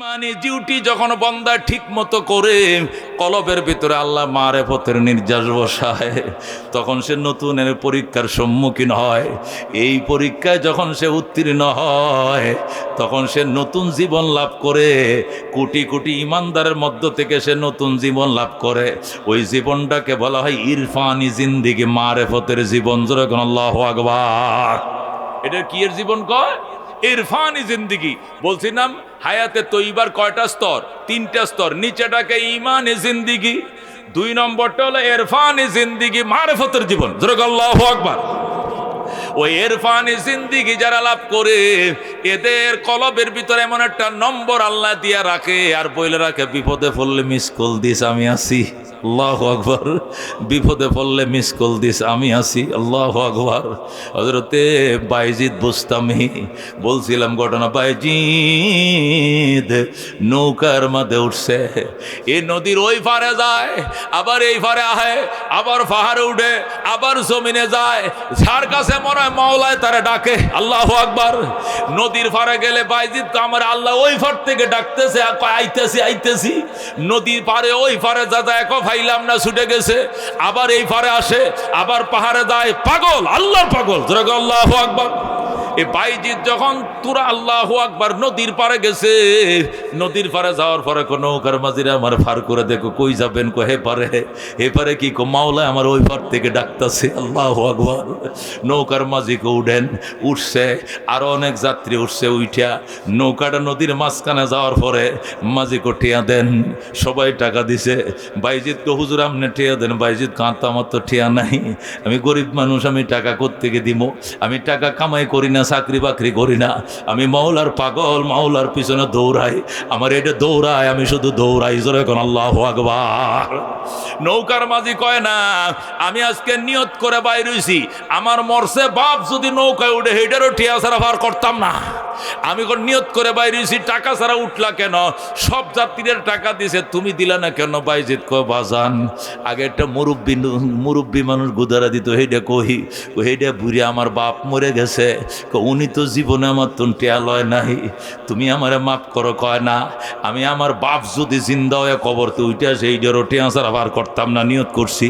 ইমানি ডিউটি যখন বান্দা ঠিক মতো করে কলবের ভিতরে আল্লাহ মারেফতের নির্যাস বসায়, তখন সে নতুনের পরীক্ষার সম্মুখীন হয়। এই পরীক্ষায় যখন সে উত্তীর্ণ হয়, তখন সে নতুন জীবন লাভ করে। কোটি কোটি ইমানদারের মধ্য থেকে সে নতুন জীবন লাভ করে। ওই জীবনটাকে বলা হয় ইরফানি জিন্দিগি, মারেফতের জীবন। যেরকম আল্লাহু আকবার। এটা কি এর জীবন কয়? ইরফানি জিন্দিগি। বলছিলাম হায়াতে তৈবার কয়টা স্তর? 3টা স্তর। নিচেটাকে ইমানি জিন্দিগি, 2 নম্বরটা হলো ইরফানি জিন্দিগি, মারিফতের জীবন। যেরকম আল্লাহু আকবার। ওই ইরফানি জিন্দিগি যারা লাভ করে, এদের কলবের ভিতরে এমন একটা নম্বর আল্লাহ দিয়া রাখে আর বলে রাখে, বিপদে পড়লে মিস কল দিস, আমি আছি। আল্লাহু আকবার। বিপদে পড়লে মিস কল দিস, আমি আছি। আল্লাহু আকবার। হযরতে বাইজিদ বুস্তামি বলছিলাম ঘটনা। বাইজিদ নৌকার মধ্যে উঠছে, এই নদীর ওই পারে যায়, আবার এই পারে আহে, আবার পাহাড়ে উঠে, আবার জমিনে যায়। যার কাছে মনে হয় মাওলায় তারা ডাকে। আল্লাহু আকবার। নদীর পারে গেলে বাইজিদ আমার আল্লাহ ওই পার থেকে ডাকতেছে, আইতেছি আইতেছি। নদীর পারে ওই পারে যা যায়, ফাইলাম না, ছুটে গেছে। আবার এই পারে আসে, আবার পাহাড়ে যায়। পাগল, আল্লাহর পাগল। যেরকম আল্লাহু আকবার। এই বাইজিদ যখন তুরা আল্লাহু আকবার নদীর পারে গেছে, নদীর পারে যাওয়ার পরে কোন নৌকার মাঝিরা আমার ফার করে দেখো, কই যাবেন? কো হে পারে কি? কো মাওলা আমার ওই পার থেকে ডাকতেছে। আল্লাহু আকবার। নৌকার মাঝিকে উঠেন, উঠছে, আরো অনেক যাত্রী উঠছে। উইঠা নৌকাটা নদীর মাঝখানে যাওয়ার পরে মাঝিকে টিয়া দেন। সবাই টাকা দিছে। বাইজিদকে, হুজুর আপনি টিয়া দেন। বাইজিদ কাঁদতো, আমার তো টিয়া নাই, আমি গরিব মানুষ, আমি টাকা কোত্থেকে দিব? আমি টাকা কামাই করি না, চাকরি বাকরি করি না, আমি মাওলার পাগল, মাওলার পিছনে দৌড়াই। আমার এটা দৌড়ায়, আমি শুধু দৌড়াই। জোরে কোন আল্লাহু আকবার। নৌকার মাঝি কয় না, আমি আজকে নিয়ত করে বাইর হইছি, আমার মরছে বাপ যদি নৌকায় উঠে হেটারও টিয়া ছাড়া ভার করতাম না। আমি কোন নিয়ত করে বাইর হইছি, টাকা ছাড়া উঠলা কেন? সব যাত্রীদের টাকা দিছে, তুমি দিলা না কেন? বাইজিদ কয়, বাজান আগে একটা মুরব্বী মানুষ গুদারা দিত, হেডা কহি, হেডা বুড়ি আমার বাপ মরে গেছে, উনি তো জীবনে আমার তো টেয়া লয় নাই, তুমি আমারে মাফ করো। কয় না, আমি আমার বাপ যদি জিন্দা হয়ে কবর তো উঠে আসে, এইটারও টেয়া ছাড়া পার করতাম না। নিয়ত করছি।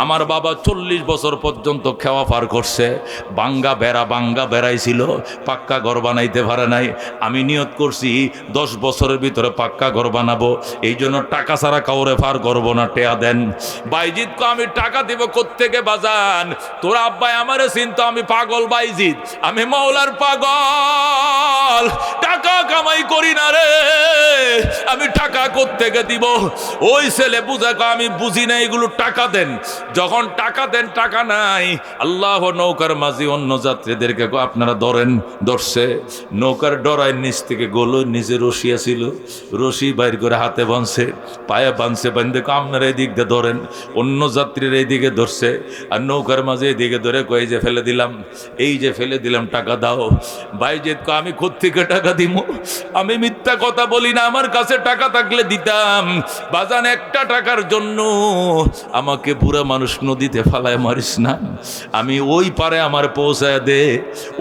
আমার বাবা 40 বছর পর্যন্ত খেওয়া পার করছে, বাঙ্গা বেড়াইছিল, পাক্কা ঘর বানাইতে পারে নাই। আমি নিয়ত করছি 10 বছরের ভিতরে পাক্কা ঘর বানাবো, এই জন্য টাকা ছাড়া কাউরে পার করবো না, টেয়া দেন। বাইজিদ কো, আমি টাকা দিব কোত্থেকে বাজান? তোর আব্বাই আমারে চিনতো, আমি পাগল বাইজিদ, আমি মাওলার পাগল, টাকা কামাই করি না রে, আমি টাকা কোত্থেকে দিব? ওই ছেলে বুঝা, আমি বুঝি না এগুলো, টাকা দেন। যখন টাকা দেন, টাকা নাই। আল্লাহ নৌকার মাঝি অন্য যাত্রীদেরকে আপনারা ধরেন। ধরছে, নৌকার ডরায় নিচ থেকে গোলো, নিজে রশি আছিল, রশি বাইর করে হাতে বাঁধছে, পায়ে বাঁধছে, বাঁধে আপনারা এই দিক দিয়ে ধরেন। অন্য যাত্রীরা এই দিকে ধরছে, আর নৌকার মাঝে এই দিকে ধরে কয়ে যে ফেলে দিলাম, এই যে ফেলে দিলাম, টাকা দাও। বাইজিদ কয়, আমি কোত্থেকে টাকা দিব? আমি মিথ্যা কথা বলি না, আমার কাছে টাকা থাকলে দিতাম। বাজান, একটা টাকার জন্য আমাকে বুড়া মানুষ নদীতে ফালায় মারিস না। আমি ওই পারে আমার পৌঁছায় দে,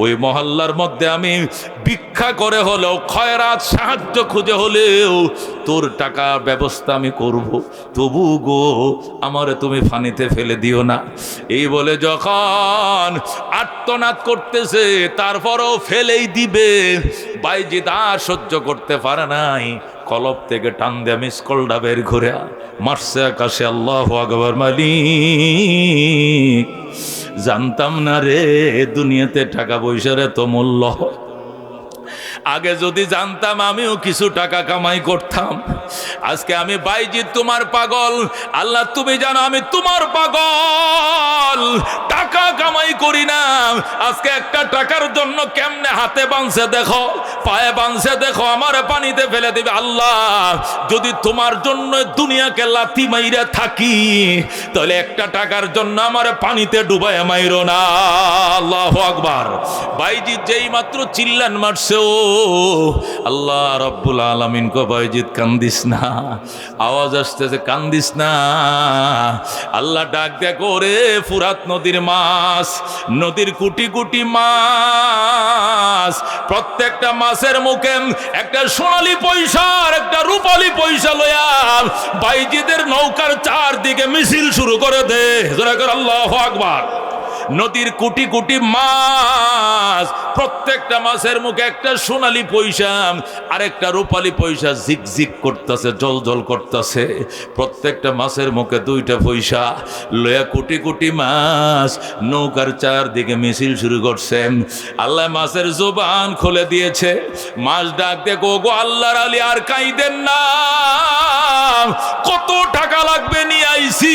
ওই মহল্লার মধ্যে আমি ভিক্ষা করে হলেও, খয়রাত সাহায্য খুঁজে হলেও তোর টাকা ব্যবস্থা আমি করব, তবু গো আমারে তুমি ফানিতে ফেলে দিও না। এই বলে যখন আর্তনাদ করতেছে, তারপরও ফেলেই দিবে। বাইজিদ আর সহ্য করতে পারে নাই, কলব থেকে টান দেয়া মিসকলটা বের ঘুরে মারছে আকাশে। আল্লাহু আকবার। মালিক, জানতাম না রে দুনিয়াতে টাকা পয়সার এত মূল্য। আগে যদি জানতাম আমিও কিছু টাকা কামাই করতাম। আজকে আমি বাইজিদ তোমার পাগল, আল্লাহ তুমি জানো আমি তোমার পাগল, টাকা কামাই করি না। আজকে একটা টাকার জন্য কেমনে হাতে বাঁধছে দেখো, পায়ে বাঁধছে দেখো, আমার পানিতে ফেলে দিবে। আল্লাহ, যদি তোমার জন্য দুনিয়াকে লাথি মাইরা থাকি, তাহলে একটা টাকার জন্য আমার পানিতে ডুবায় মাইরো না। আল্লাহু আকবার। বাইজিদ যেই মাত্র চিল্লান মারছে, ও আল্লাহ রব্বুল আলামিন কো, বাইজিদ কান্দিস না। আওয়াজ আসতেছে, কান্দিস না। আল্লাহ ডাক দেয়া করে, ফুরাত নদীর মাছ, নদীর কোটি কোটি মাছ, প্রত্যেকটা মাছের মুখে একটা সোনালী পয়সার রূপালী পয়সা লইয়া বাইজিদের নৌকার চারদিকে মিছিল শুরু করে দে। জোরে করে আল্লাহু আকবার। নদীর কোটি কোটি মাছ, প্রত্যেকটা মাছের মুখে একটা সোনালী পয়সা আর একটা রূপালী পয়সা ঝিকঝিক করতেছে, জল জল করতেছে। প্রত্যেকটা মাছের মুখে দুইটা পয়সা লয়া কোটি কোটি মাছ নৌকার চারদিকে মিছিল শুরু করছে। আল্লাহ মাছের জবান খুলে দিয়েছে। মাছ ডাক দিয়ে গো আল্লাহর আলী আর কাইদেন না, কত টাকা লাগবে নিয়ে আইছি,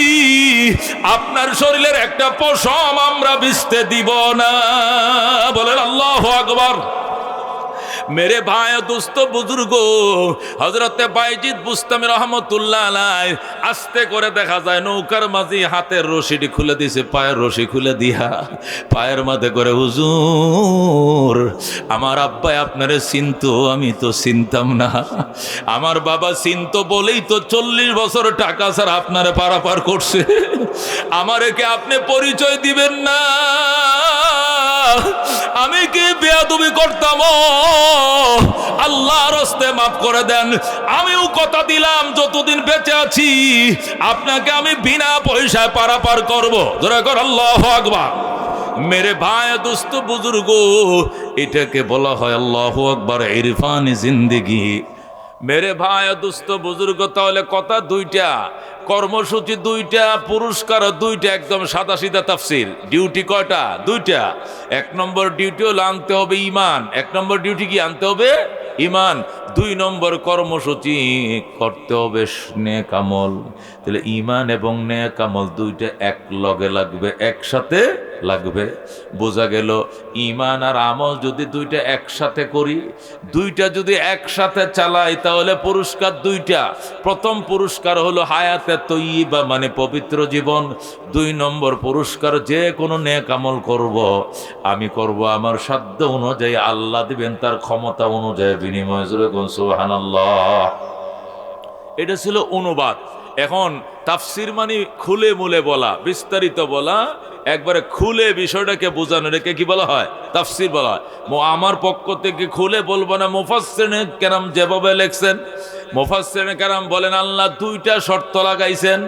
আপনার শরীরের একটা পশম আমরা বিছতে দিব না। বলেন আল্লাহু আকবার। मेरे भाई दोस्तों बुजुर्ग हजरत বাইজিদ বুস্তামি রহমতুল্লাহ আলাইহি আস্তে করে দেখা যায় নৌকার মাঝি হাতের রশিটি খুলে দিয়েছে, পায়ের রশি খুলে দিয়া পায়ের মাঝে করে, হুজুর আমার আব্বাই আপনারে চিনতো, আমি তো চিনতাম না। আমার বাবা চিনতো বলেই তো 40 বছর টাকা ছাড়া আপনারে পারাপার করছে। আমারে কি আপনি পরিচয় দিবেন না? আমি কি বেয়াদবি করতাম? আল্লাহর রাস্তায় মাফ করে দেন। আমিও কথা দিলাম যতদিন বেঁচে আছি আপনাকে আমি বিনা পয়সায় পারাপার করব। জোরে কর আল্লাহু আকবার। मेरे भाई दोस्तों बुजुर्ग, এটাকে বলা হয় আল্লাহু আকবার ইরফানি জিন্দেগি। मेरे भाई दोस्तों बुजुर्ग, তাহলে কথা দুইটা, কর্মসূচি দুইটা, পুরস্কার দুইটা, একদম সাদা সিধা তাফসির। ডিউটি কয়টা? দুইটা। 1 নম্বর ডিউটি হলো আনতে হবে ইমান। 1 নম্বর ডিউটি কি? আনতে হবে ইমান। 2 নম্বর কর্মসূচি করতে হবে নেক আমল। তাহলে ইমান এবং নেক আমল দুইটা এক লগে লাগবে, একসাথে লাগবে। বোঝা গেল ইমান আর আমল যদি দুইটা একসাথে করি, দুইটা যদি একসাথে চালাই তাহলে পুরস্কার দুইটা। প্রথম পুরস্কার হলো হায়াতে তৈয়্যিবা মানে পবিত্র জীবন। 2 নম্বর পুরস্কার যে কোনো নেক আমল করব, আমি করব আমার সাধ্য অনুযায়ী, আল্লাহ দিবেন তার ক্ষমতা অনুযায়ী বিনিময়। সুবহানাল্লাহ। এটা ছিল অনুবাদ। এখন তাফসির মানে খুলে মুলে বলা, বিস্তারিত বলা, একবারে খুলে বিষয়টাকে বোঝানো, এটাকে কি বলা হয়? তাফসির বলা হয়। আমার পক্ষ থেকে খুলে বলবো না, মুফাসসিরিনে কেরাম যেভাবে লেখছেন, মুফাসসিরিনে কেরাম বলেন আল্লাহ 2টা শর্ত লাগাইছেন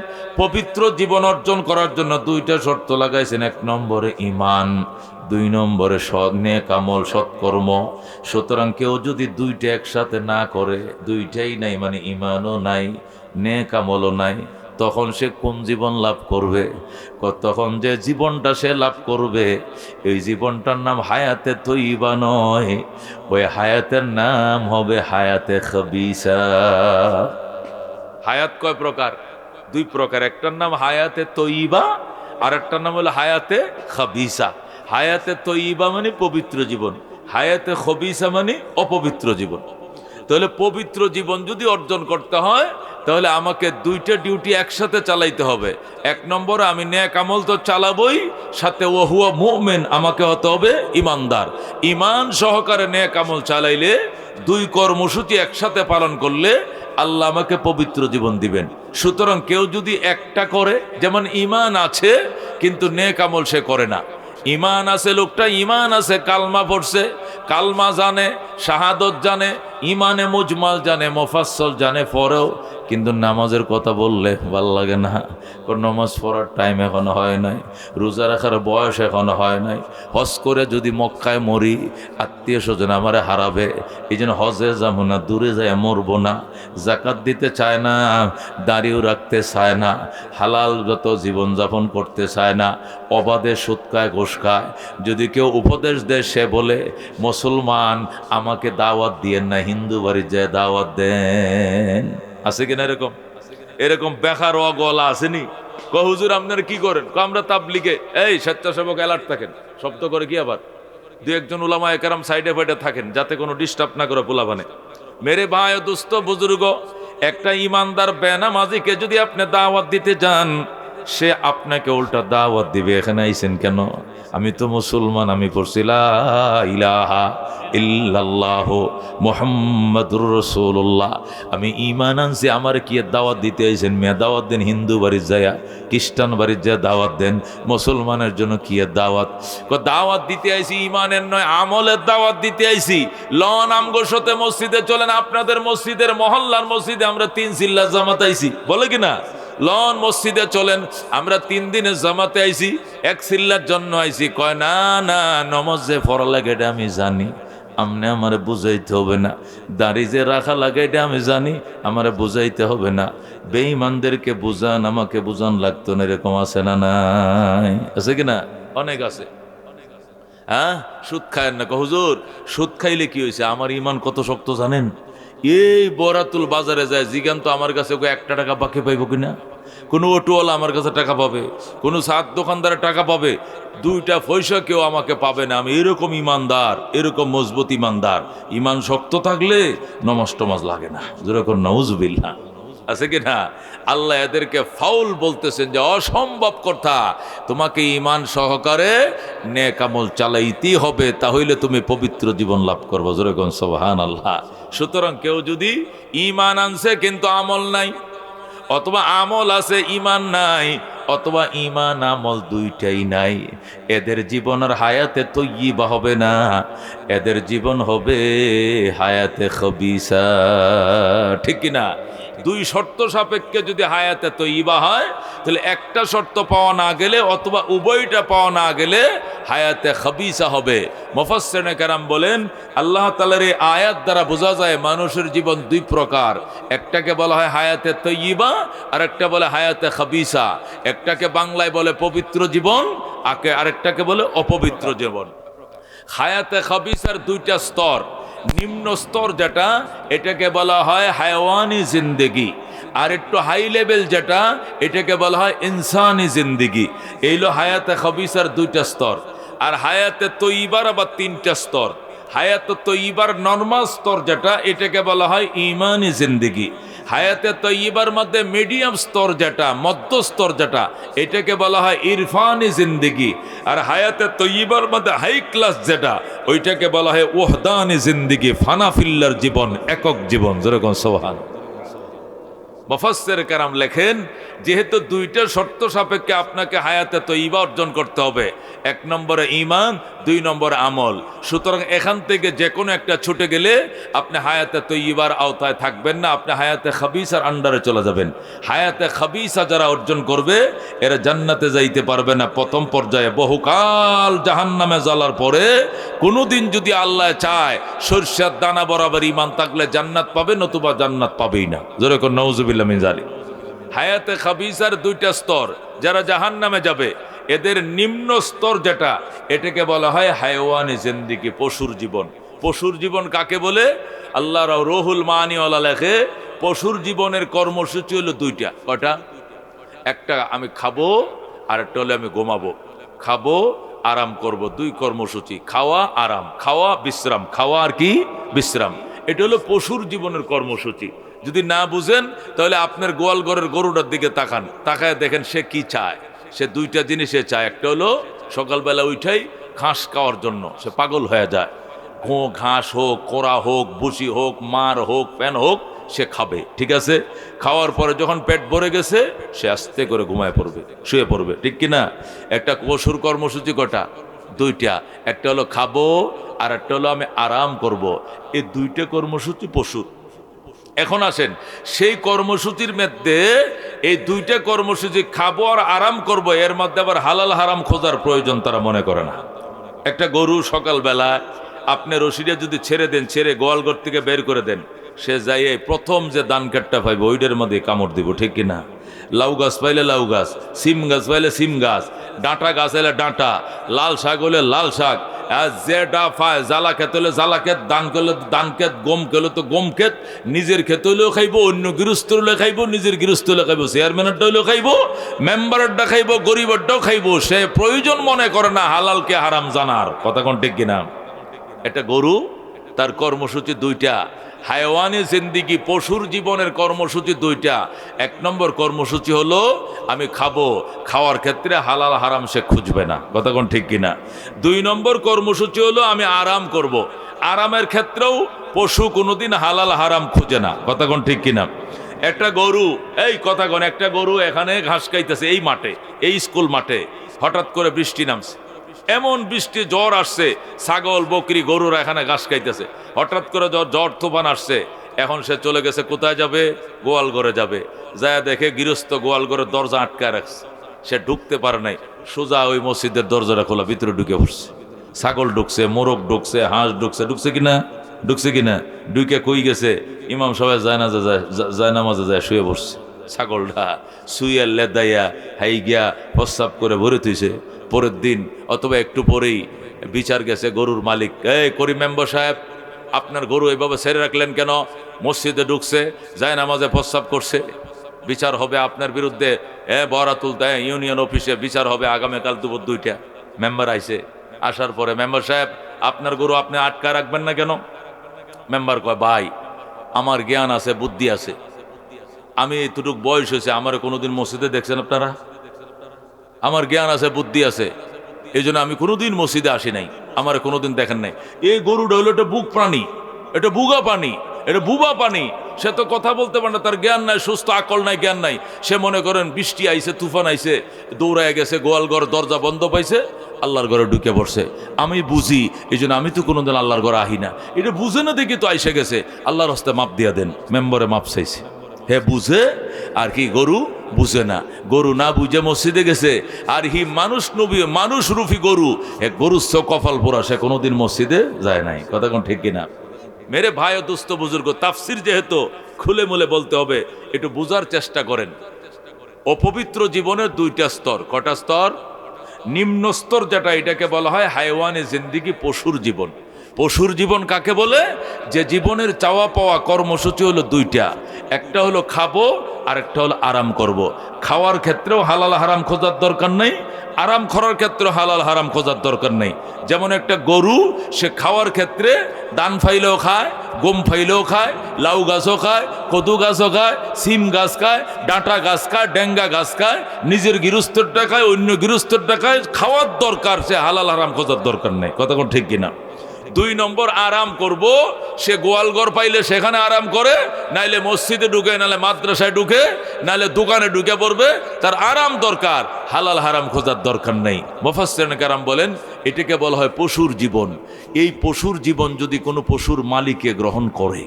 পবিত্র জীবন অর্জন করার জন্য। 2টা শর্ত লাগাইছেন। 1 নম্বরে ইমান, 2 নম্বরে সৎ নেক আমল, সৎকর্ম। সুতরাং কেউ যদি 2টা একসাথে না করে, 2টাই নাই মানে ইমানও নাই নেক আমলও নাই, তখন সে কোন জীবন লাভ করবে? তখন যে জীবনটা সে লাভ করবে এই জীবনটার নাম হায়াতে তৈয়্যিবা নয়, ওই হায়াতের নাম হবে হায়াতে খবিসা। হায়াত কয় প্রকার? 2 প্রকার। একটার নাম হায়াতে তৈয়্যিবা আর একটার নাম হলো হায়াতে খবিসা। হায়াতে তৈয়্যিবা মানে পবিত্র জীবন, হায়াতে খবিসা মানে অপবিত্র জীবন। তাহলে পবিত্র জীবন যদি অর্জন করতে হয় তাহলে আমাকে 2টা ডিউটি একসাথে চালাইতে হবে। 1 নম্বর আমি নেক আমল তো চালাবই, সাথে ওহুয়া মুমিন, আমাকে হতে হবে ইমানদার। ইমান সহকারে নেক আমল চালাইলে, 2 কর্মসূচি একসাথে পালন করলে আল্লাহ আমাকে পবিত্র জীবন দিবেন। সুতরাং কেউ যদি একটা করে, যেমন ইমান আছে কিন্তু নেক আমল সে করে না। ইমান আছে লোকটা, ইমান আছে, কালমা পড়ছে, কালমা জানে, শাহাদত জানে, ইমানে মুজমাল জানে, মুফাসসল জানে, পড়েও কিন্তু নামাজের কথা বললে ভাল লাগে না। নামাজ পড়ার টাইম এখনো হয় নাই, রোজা রাখার বয়স এখনো হয় নাই। হজ করে যদি মক্কায় মরি আত্মীয় স্বজন আমারে হারাবে, এই জন্য হজে যাবো না, দূরে যায় মরবো না। জাকাত দিতে চায় না, দাড়িও রাখতে চায় না, হালাল যত জীবনযাপন করতে চায় না, অবাধে সুদ খায়, ঘুষ খায়। যদি কেউ উপদেশ দেয় সে বলে মুসলমান আমাকে দাওয়াত দিয়েন না, হিন্দু বাড়ি যায় দাওয়াত দেন। আছে কিনা এরকম? এরকম বেকার অগলা আসেনি? হুজুর আপনারা কি করেন? আমরা তাবলিগে। এই স্বেচ্ছাসেবক অ্যালার্ট থাকেন, শব্দ করে কি আবার 2 একজন উলামায়ে কেরাম সাইডে ফাইডে থাকেন যাতে কোনো ডিস্টার্ব না করে পোলাপানে। মেরে ভাই দোস্ত বুজুর্গ, একটা ইমানদার বেনামাজিকে যদি আপনি দাওয়াত দিতে যান, সে আপনাকে উল্টা দাওয়াত দিবে, এখানে আইছেন কেন? আমি তো মুসলমান, আমি পড়ছি লা ইলাহা ইল্লাল্লাহু মুহাম্মাদুর রাসূলুল্লাহ, আমি ঈমান আনছি, আমার কি দাওয়াত দিতে আইছেন? মিয়া দাওয়াত দেন হিন্দু বাড়ির যায়া, খ্রিস্টান বাড়ির যা দাওয়াত দেন, মুসলমানের জন্য কি দাওয়াত? দাওয়াত দিতে আইছি ঈমানের নয়, আমলের দাওয়াত দিতে আইছি। লন আমগোর সাথে মসজিদে চলেন, আপনাদের মসজিদের মহল্লার মসজিদে আমরা 3 চিল্লা জামাত আইছি, বলে কিনা? লন মসজিদে চলেন, আমরা 3 দিনের জামাতে আইছি, 1 চিল্লার জন্য আইছি। কয় না না, নমাজ যে পড়া লাগে এটা আমি জানি, আমনে আমারে বুঝাইতে হবে না। দাড়ি যে রাখা লাগে এটা আমি জানি, আমারে বুঝাইতে হবে না। বেঈমানদেরকে বুঝান, আমাকে বুঝান লাগতো না, এরকম আছে না? নাই, আছে কিনা? অনেক আছে। হ্যাঁ, সুদ খায়েন না? হুজুর সুদ খাইলে কি হয়েছে? আমার ইমান কত শক্ত জানেন? এই বরাতুল বাজারে যায় জিগান তো আমার কাছে 1 টাকা বাকি পাইব কিনা? কোনো অটোওয়ালা আমার কাছে টাকা পাবে, কোনো সাত দোকানদারে টাকা পাবে, 2টা পয়সা কেউ আমাকে পাবে না। আমি এরকম ইমানদার, এরকম মজবুত ইমানদার। ইমান শক্ত থাকলে নমাজ টমাজ লাগে না। যেরকম নাউজুবিল্লাহ, আছে কি না? আল্লাহ এদেরকে ফাউল বলতেছেন যে অসম্ভব কথা, তোমাকে ঈমান সহকারে নেক আমল চালাইতেই হবে, তাহলে তুমি পবিত্র জীবন লাভ করবে। যেরকম সুবহানাল্লাহ। সুতরাং কেউ যদি ঈমান আনছে কিন্তু আমল নাই, অথবা আমল আছে ঈমান নাই, অথবা ঈমান আমল দুইটাই নাই, এদের জীবন আর হায়াতে তয়্যিবা হবে না, এদের জীবন হবে হায়াতে খবিসা। ঠিক কিনা? 2 শর্ত সাপেক্ষে যদি হায়াতে তয়্যিবা হয়, তাহলে একটা শর্ত পাওয়া না গেলে অথবা উভয়টা পাওয়া না গেলে হায়াতে খবিসা হবে। মুফাসসিরিনে কেরাম বলেন, আল্লাহ তাআলার এই আয়াত দ্বারা বোঝা যায় মানুষের জীবন 2 প্রকার। একটাকে বলা হয় হায়াতে তয়্যিবা, আর একটা বলে হায়াতে খবিসা। একটাকে বাংলায় বলে পবিত্র জীবন, আরেকটাকে বলে অপবিত্র জীবন। হায়াতে খবিসার 2টা স্তর। নিম্ন স্তর যেটা, এটাকে বলা হয় হায়াওয়ানি জিন্দেগি, আর একটু হাই লেভেল যেটা, এটাকে বলা হয় ইনসানি জিন্দেগি। এইলো হায়াতে খবিসার 2টা স্তর। আর হায়াতে তয়্যিবার আবার 3টা স্তর। হায়াতে তয়্যিবার নরমাল স্তর যেটা, এটাকে বলা হয় ঈমানি জিন্দেগি। হায়াতে তয়্যিবার মধ্যে মিডিয়াম স্তর যেটা, মধ্য স্তর যেটা, এটাকে বলা হয় ইরফানি জিন্দেগি। আর হায়াতে তয়্যিবার মধ্যে হাই ক্লাস যেটা, ওইটাকে বলা হয় ওহদানি জিন্দেগি, ফানাফিল্লার জীবন, একক জীবন। যেরকম সুবহান। মুফাসসির কেরাম লেখেন, যেহেতু 2টা শর্ত সাপেক্ষে আপনাকে হায়াতে তয়্যিবা অর্জন করতে হবে, 1 নম্বরে ঈমান, 2 নম্বরে আমল। সুতরাং এখান থেকে যে কোনো একটা ছুটে গেলে আপনি হায়াতে তয়্যিবার আওতায় থাকবেন না, আপনি হায়াতে খবিসার আন্ডারে চলে যাবেন। হায়াতে খবিসা যারা অর্জন করবে এরা জান্নাতে যাইতে পারবে না প্রথম পর্যায়ে। বহুকাল জাহান্নামে জ্বলার পরে কোনোদিন যদি আল্লাহ চায় সরষের দানা বরাবর ঈমান থাকলে জান্নাত পাবে, নতুবা জান্নাত পাবেই না। যেরকম নাউজুবিল্লাহ মিন যালিক। হায়াতে খবিসার 2টা স্তর। যারা জাহান্নামে যাবে এদের নিম্ন স্তর যেটা, এটাকে বলা হয় হায়াওয়ানি জিন্দেগি, পশুর জীবন। পশুর জীবন কাকে বলে? আল্লাহ রুহুল মানিওয়ালা লেখে, পশুর জীবনের কর্মসূচি হলো 2টা। কটা? একটা আমি খাবো, আর একটা হলে আমি ঘুমাবো। খাবো, আরাম করব, 2 কর্মসূচি। খাওয়া, আরাম, খাওয়া, বিশ্রাম, খাওয়া আর কি? বিশ্রাম। এটা হলো পশুর জীবনের কর্মসূচি। যদি না বুঝেন তাহলে আপনার গোয়াল ঘরের গরুটার দিকে তাকান, তাকায় দেখেন সে কি চায়। সে 2টা জিনিসে চায়। একটা হলো সকালবেলা উঠাই ঘাস খাওয়ার জন্য সে পাগল হয়ে যায়। ঘাস হোক, কোড়া হোক, ভুসি হোক, মার হোক, ফ্যান হোক, সে খাবে। ঠিক আছে? খাওয়ার পরে যখন পেট ভরে গেছে সে আস্তে করে ঘুমায় পড়বে, শুয়ে পড়বে। ঠিক কিনা? একটা পশুর কর্মসূচি কটা? 2টা। একটা হলো খাবো, আর একটা হলো আমি আরাম করব। এই 2টা কর্মসূচি পশুর। এখন আসেন, সেই কর্মসূচির মধ্যে এই 2টা কর্মসূচি, খাবো আর আরাম করব, এর মধ্যে আবার হালাল হারাম খোঁজার প্রয়োজন তারা মনে করে না। একটা গরু সকালবেলা আপনি রশিটা যদি ছেড়ে দেন, ছেড়ে গোয়ালঘর থেকে বের করে দেন, সে যাই প্রথম যে ধান কাঠটা পাইব ওইটার মধ্যে কামড় দিব। ঠিক কিনা? লাউ গাছ পাইলে লাউ গাছ, সিম গাছ পাইলে সিম গাছ, ডাঁটা গাছ হলে ডাঁটা, লাল শাক হলে লাল শাক, যেটা পায়, জ্বালা খেতে হলে জ্বালা ক্ষেত, দান করলে দান ক্ষেত, গম খেলে তো গম ক্ষেত। নিজের খেতে হলেও খাইব, অন্য গৃহস্থ হলে খাইব, নিজের গৃহস্থ হলে খাইব, চেয়ারম্যানেরটা হলেও খাইব, মেম্বারেরটা খাইব, গরিবেরটাও খাইব। সে প্রয়োজন মনে করে না হালালকে হারাম জানার। কথা কোন ঠিক কিনা? একটা গরু তার কর্মসূচি দুইটা। হায়ওয়ানি জিন্দিগি, পশুর জীবনের কর্মসূচি দুইটা। এক নম্বর কর্মসূচি হলো আমি খাবো, খাওয়ার ক্ষেত্রে হালাল হারাম সে খুঁজবে না, কথা কোন ঠিক কিনা। দুই নম্বর কর্মসূচি হলো আমি আরাম করব, আরামের ক্ষেত্রেও পশু কোনোদিন হালাল হারাম খুঁজে না, কথা কোন ঠিক কিনা। একটা গরু, এই কথা কোন, একটা গরু এখানে ঘাস খাইতেছে এই মাঠে, এই স্কুল মাঠে, হঠাৎ করে বৃষ্টি নামছে, এমন বৃষ্টি জ্বর আসছে, ছাগল বকরি গরুরা এখানে ঘাস খাইতেছে, হঠাৎ করে জ্বর তুফান আসছে। এখন সে চলে গেছে, কোথায় যাবে? গোয়াল ঘরে যাবে। যায় দেখে গৃহস্থ গোয়াল ঘরের দরজা আটকায় রাখছে, সে ঢুকতে পারে নাই। সোজা ওই মসজিদের দরজাটা খোলা, ভিতরে ঢুকে পড়ছে। ছাগল ঢুকছে, মোরগ ঢুকছে, হাঁস ঢুকছে, ঢুকছে কিনা, ঢুকছে কিনা, ঢুকে কই গেছে? ইমাম সবাই জায়নামাজে যায় শুয়ে বসছে। ছাগলটা শুয়ে লেদাইয়া হাই গিয়া প্রস্রাব করে ভরে থুইছে। পরের দিন অথবা একটু পরেই বিচার গেছে গরুর মালিক, এই করিম মেম্বার সাহেব, আপনার গরু এইভাবে ছেড়ে রাখলেন কেন? মসজিদে ঢুকছে, জায়নামাজে প্রস্রাব করছে, বিচার হবে আপনার বিরুদ্ধে। বরাতুল ইউনিয়ন অফিসে বিচার হবে আগামীকাল দুপুর 2টা। মেম্বার আইছে, আসার পরে মেম্বার সাহেব, আপনার গরু আপনি আটকা রাখবেন না কেন? মেম্বার কয়, ভাই আমার জ্ঞান আছে, বুদ্ধি আছে, আমি এতটুক বয়স হয়েছে, আমার কোনোদিন মসজিদে দেখছেন আপনারা? আমার জ্ঞান আছে, বুদ্ধি আছে, এই জন্য আমি কোনোদিন মসজিদে আসি নাই, আমার কোনোদিন দেখেন নাই। এই গরুটা হলো একটা বুক প্রাণী, এটা বুগা পানি, এটা বুবা পানি, সে তো কথা বলতে পারে না, তার জ্ঞান নাই, সুস্থ আকল নাই, জ্ঞান নাই। সে মনে করেন বৃষ্টি আইছে, তুফান আইছে, দৌড়ায় গেছে, গোয়াল ঘর দরজা বন্ধ পাইছে, আল্লাহর ঘরে ঢুকে পড়ছে। আমি বুঝি, এই জন্য আমি তো কোনোদিন আল্লাহর ঘরে আহি না। এটা বুঝে না দেখি তো আইসে গেছে, আল্লাহর হস্তে মাপ দিয়া দেন। মেম্বরে মাপ চাইছে, হে বুঝে আর কি, গরু বুঝে না। গরু না বুঝে মসজিদে গেছে, আর হি মানুষ নবী, মানুষ রূপী গরু, গরুর চোখ কপাল পোড়া, সে কোনোদিন মসজিদে যায় নাই, কথা কোন ঠিক কিনা। মেরে ভাই ও দুস্থ বুজুর্গ, তাফসির যেহেতু খুলে মুলে বলতে হবে, একটু বুঝার চেষ্টা করেন। অপবিত্র জীবনের 2টা স্তর। কটা স্তর? নিম্ন স্তর যেটা, এটাকে বলা হয় হায়ওয়ানে জিন্দিগি, পশুর জীবন। পশুর জীবন কাকে বলে? যে জীবনের চাওয়া পাওয়া কর্মসূচি হলো 2টা, একটা হলো খাবো আর একটা হলো আরাম করব। খাওয়ার ক্ষেত্রেও হালাল হারাম খোঁজার দরকার নেই, আরাম করার ক্ষেত্রেও হালাল হারাম খোঁজার দরকার নেই। যেমন একটা গরু, সে খাওয়ার ক্ষেত্রে দান ফাইলেও খায়, গম ফাইলেও খায়, লাউ গাছও খায়, কদু গাছও খায়, সিম গাছ খায়, ডাঁটা গাছ খায়, ডেঙ্গা গাছ খায়, নিজের গৃহস্থের টাকায়, অন্য গৃহস্থের টাকায় খাওয়ার দরকার, সে হালাল হারাম খোঁজার দরকার নেই, কথা কোন ঠিক কিনা। 2 নম্বর আরাম করব, সে গোয়ালঘর পাইলে সেখানে আরাম করে, নাইলে মসজিদে ঢুকে, নাইলে মাদ্রাসায় ঢুকে, নাইলে দোকানে ঢুকে পড়বে, তার আরাম দরকার, হালাল হারাম খোঁজার দরকার নেই। মুফাসসিরিন কেরাম বলেন এটাকে বলা হয় পশুর জীবন। এই পশুর জীবন যদি কোনো পশুর মালিকে গ্রহণ করে,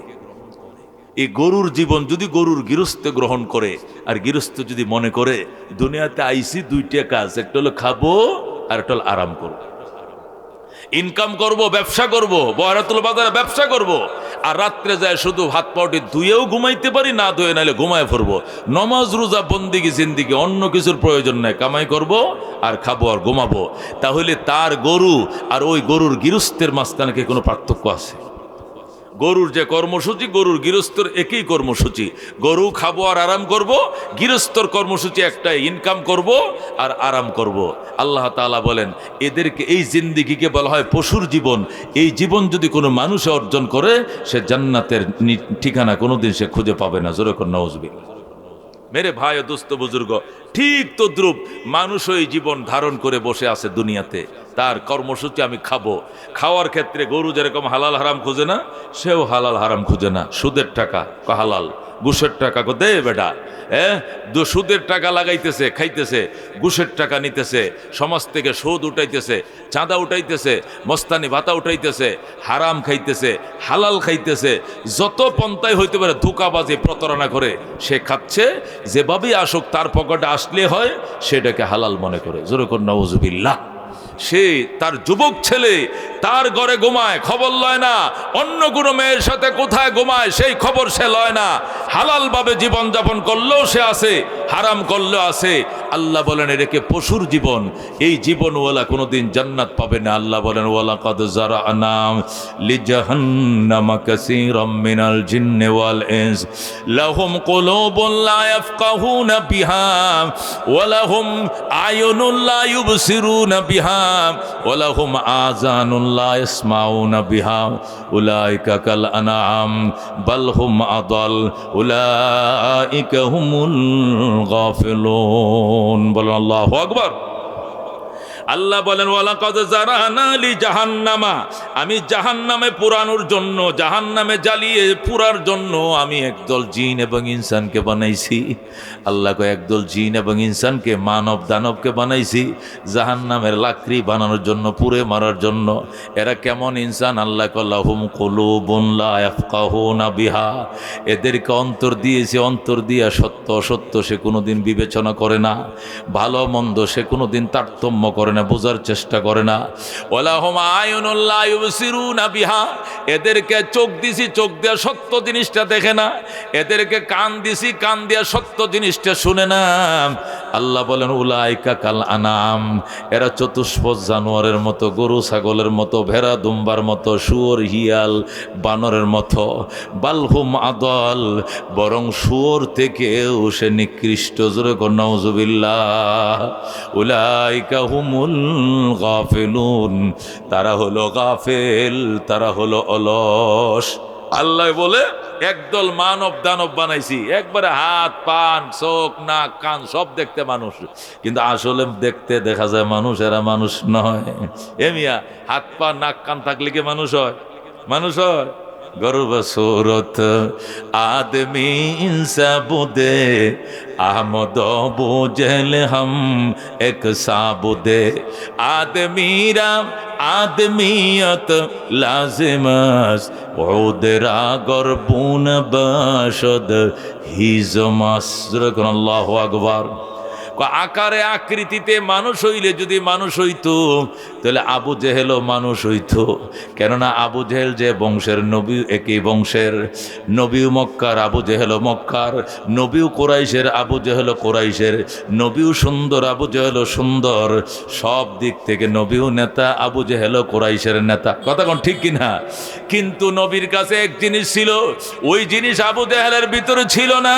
এই গরুর জীবন যদি গরুর গৃহস্থ গ্রহণ করে, আর গৃহস্থ যদি মনে করে দুনিয়াতে আইসি 2টা কাজ, একটা হলো খাবো আর একটা হলো আরাম করবো, ইনকাম করব, ব্যবসা করব, বহরাতুল বাজারে ব্যবসা করব, আর রাত্রে যায় শুধু হাত পাউটি ধুয়েও ঘুমাইতে পারি, না ধুয়ে নাইলে ঘুমায় পড়বো, নমাজ রোজা বন্দিগি জিন্দিগি, অন্য কিছুর প্রয়োজন নাই, কামাই করব আর খাবো আর ঘুমাবো, তাহলে তার গরু আর ওই গরুর গৃহস্থের মাঝখানে কি কোনো পার্থক্য আছে? গরুর যে কর্মসূচি, গরুর গৃহস্থর একই কর্মসূচি। গরু খাবো আর আরাম করব, গৃহস্থর কর্মসূচি একটাই, ইনকাম করব আর আরাম করব। আল্লাহ তাআলা বলেন এদেরকে, এই জিন্দিগিকে বলা হয় পশুর জীবন। এই জীবন যদি কোনো মানুষ অর্জন করে, সে জান্নাতের ঠিকানা কোনোদিন সে খুঁজে পাবে না। জোরে করে নাউজুবিল্লাহ। মেরে ভাই ও দোস্ত বুজুর্গ, ঠিক তদ্রূপ মানুষ ওই জীবন ধারণ করে বসে আছে দুনিয়াতে, তার কর্মসূচি আমি খাবো। খাওয়ার ক্ষেত্রে গরু যেরকম হালাল হারাম খুঁজে না, সেও হালাল হারাম খুঁজে না। সুদের টাকা হালাল, ঘুষের টাকা দে বেটা, সুদের টাকা লাগাইতেছে, খাইতেছে, ঘুষের টাকা নিতেছে, সমাজ থেকে সুদ উঠাইতেছে, চাঁদা উঠাইতেছে, মস্তানি ভাতা উঠাইতেছে, হারাম খাইতেছে, হালাল খাইতেছে, যত পন্থায় হইতে পারে ধোঁকাবাজি প্রতারণা করে সে খাচ্ছে। যেভাবেই আসুক তার পকেটে আসলে হয়, সেটাকে হালাল মনে করে। জোরে কর নাউজুবিল্লাহ। সে তার যুবক ছেলে তার ঘরে ঘুমায়, খবর লয় না, অন্য কোনো মেয়ের সাথে কোথায় ঘুমায় সেই খবর সে লয় না। হালাল ভাবে জীবনযাপন করলেও সে আছে, হারাম করলে আছে। আল্লাহ বলেন এটাকে পশুর জীবন, এই জীবনওয়ালা কোনোদিন জান্নাত পাবে না। আল্লাহ বলেন ওয়ালাকাদ যারানা লিজাহান্নামা কাসীরাম মিনাল জিন্নি ওয়াল ইনস লাহুম কুলুবুন লা ইয়াফকাহুনা বিহা ওয়া লাহুম আয়ুনুন লা ইউবসিরুনা বিহা ওয়া লাহুম আযানুন লা ইয়াসমাউনা বিহা উলাইকা কাল আনআম বাল হুম আদাল উলাইকা হুমুল গাফিলুন। বলেন আল্লাহু আকবার। আল্লাহ বলেন ওয়ালাকাদ যারানা লি জাহান্নামা, আমি জাহান্নামে পুরানোর জন্য, জাহান্নামে জ্বালিয়ে পুরার জন্য আমি একদল জিন এবং ইনসানকে বানাইছি। আল্লাহ কয় একদল জিন এবং ইনসানকে, মানব দানবকে বানাইছি জাহান্নামের লাকড়ি বানানোর জন্য, পুড়ে মারার জন্য। এরা কেমন ইনসান? আল্লাহ কয় লাহুম কুলুবুন লা ইয়াফকাহুনা বিহা, এদেরকে অন্তর দিয়েছে, অন্তর দিয়া সত্য অসত্য সে কোনোদিন বিবেচনা করে না, ভালো মন্দ সে কোনোদিন তারতম্য করে না, বোঝার চেষ্টা করে না। ওয়ালাহুম আয়ুনুন লা ইউবসিরুনা বিহা, এদেরকে চোখ দিছি, চোখ দিয়া সত্য জিনিসটা দেখে না। এদেরকে কান দিছি, কান দিয়া সত্য জিনিসটা শুনে না। আল্লাহ বলেন উলাইকা কাল আনাম, এরা চতুষ্পদ জানোয়ারের মতো, গরু ছাগলের মতো, ভেড়া দুম্বার মতো, শুয়োর হিয়াল বানরের মতো। বালহুম আদল, বরং শুয়োর থেকেও সে নিকৃষ্ট। জোরে কর নাউজুবিল্লাহ। উলাইকা হুমুল গাফিলুন, তারা হলো গাফেল, তারা হলো অলস। আল্লাহ বলে একদল মানব দানব বানাইছি, একবারে হাত পান চোখ নাক কান সব দেখতে মানুষ, কিন্তু আসলে দেখতে দেখা যায় মানুষ, এরা মানুষ নয়। এ মিয়া, হাত পা নাক কান থাকলে কি মানুষ হয়? মানুষ হয়? গর্ব সুরত আদমি ইনসা বুদে আহমদ বুঝল হম এক সাবুদে আদমিরা আদমিয়ত লাজিমাস ওদেরা গর্বুন বাসদ হিজমাসর। আল্লাহু আকবার। আকারে আকৃতিতে মানুষ হইলে যদি মানুষ হইতো তাহলে আবু জেহেলও মানুষ হইতো। কেননা আবু জেহেল যে বংশের, নবী একই বংশের, নবীও মক্কার, আবু জেহেলও মক্কার, নবীও কোরাইশের, আবু জেহেলও কোরাইশের, নবীও সুন্দর, আবু জেহেলও সুন্দর, সব দিক থেকে নবীও নেতা, আবু জেহেলও কোরাইশের নেতা। কথা কোন ঠিক কিনা? কিন্তু নবীর কাছে এক জিনিস ছিল, ওই জিনিস আবু জেহেলের ভিতরে ছিল না।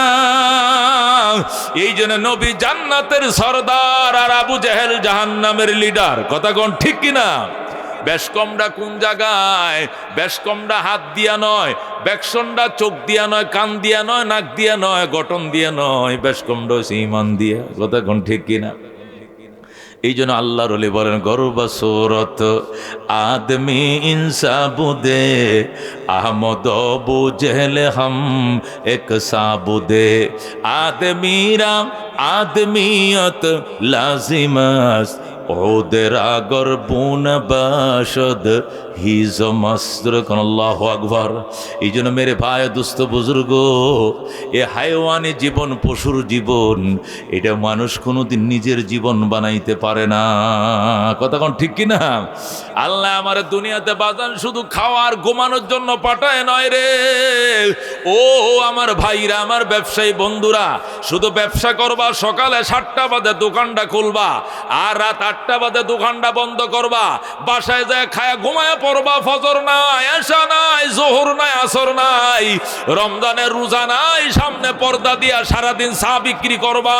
এই জন্য নবী জান্নাতের সরদার আর আবু জেহেল জাহান্নামের লিডার। কথা কোন ঠিক কিনা? বেশকমটা কোন জায়গায়? বেশকমটা হাত দিয়া নয়, বেকসনটা চোখ দিয়া নয়, কান দিয়া নয়, নাক দিয়া নয়, গঠন দিয়া নয়, বেশকমটা হচ্ছে ইমান দিয়া। কথা কোন ঠিক কিনা? এই জন্য আল্লাহর ওলি বলেন গর্বা সুরত আদমি ইনসা বুদে আহমদ বুঝল হম এক সাবুদে আদমিরা আদমিয়ত লাজিমাস ওদেরা গর্বুন বাসদ হিজমাস্র। আল্লাহু আকবার। এই জন্য মেরে ভাই দুস্থ বুজুর্গ, এ হায়ওয়ানি জীবন, পশুর জীবন, এটা মানুষ কোনোদিন নিজের জীবন বানাইতে পারে না। কথা কোন ঠিক কিনা? আল্লাহ আমার দুনিয়াতে বাজান শুধু খাওয়ার ঘুমানোর জন্য পাঠায় নয় রে। ও আমার ভাইরা, আমার ব্যবসায়ী বন্ধুরা, শুধু ব্যবসা করবা, সকালে 7টা বাজে দোকানটা খুলবা আর রাত 8টা বাজে দোকানটা বন্ধ করবা, বাসায় যায় খায়া ঘুমায় পড়বা, ফজর নাই, এশা নাই, জোহর নাই, আসর নাই, রমজানের রোজা নাই, সামনে পর্দা দিয়া সারাদিন চা বিক্রি করবা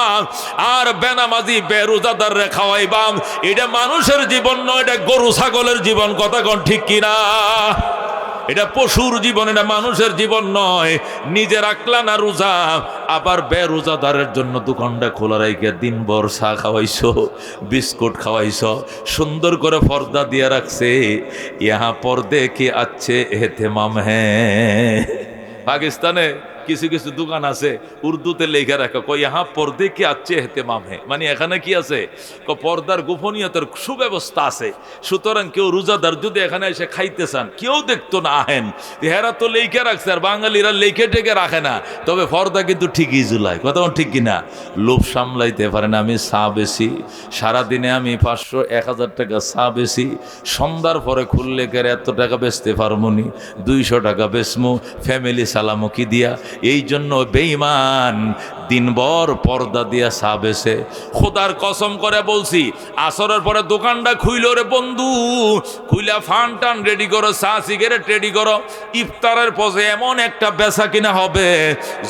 আর বেনামাজি বেরোজাদাররে খাওয়াইবা। এটা মানুষের জীবন নয়, এটা গরু ছাগলের জীবন। কথা কোন ঠিক কিনা? এটা পশুর জীবন, এটা মানুষের জীবন নয়। নিজে রাখলা না রোজা, আবার বেরোজাদারের জন্য দোকানটা খোলা রাইকে দিনভর চা খাওয়াইছো, বিস্কুট খাওয়াইছো, সুন্দর করে পর্দা দিয়ে রাখছে। ইহা পর্দে কি আচ্ছে এহতেমাম হ্যাঁ। পাকিস্তানে কিছু কিছু দোকান আছে উর্দুতে লেখা রাখা, কই ইহা পর্দে কি আচ্ছে এহতেমাম হ্যাঁ, মানে এখানে কি আছে, পর্দার গোপনীয়তার সুব্যবস্থা আছে। সুতরাং কেউ রোজাদার যদি এখানে এসে খাইতে চান, কেউ দেখতো না আহেন, হেরা তো লেখে রাখছে, আর বাঙালিরা লেখে টেকে রাখে না। তবে পর্দা কিন্তু ঠিকই ঝুলায়। কথা ঠিক কিনা? লোভ সামলাইতে পারে না। আমি চা বেশি, সারাদিনে আমি 500-1000 টাকা চা বেশি, সন্ধ্যার পরে খুললে কেরে এত টাকা বেচতে পারবো নি, 200 টাকা বেচমু, ফ্যামিলি সালামো কি দিয়া, এই জন্য বেঈমান দিনভর পর্দা দিয়া সাবেছে। খোদার কসম করে বলছি, আসরের পরে দোকানটা খুইল রে বন্ধু, খুইলা ফান টান রেডি করো, চা সিগারেট রেডি করো, ইফতারের পরে এমন একটা বেচা কিনা হবে,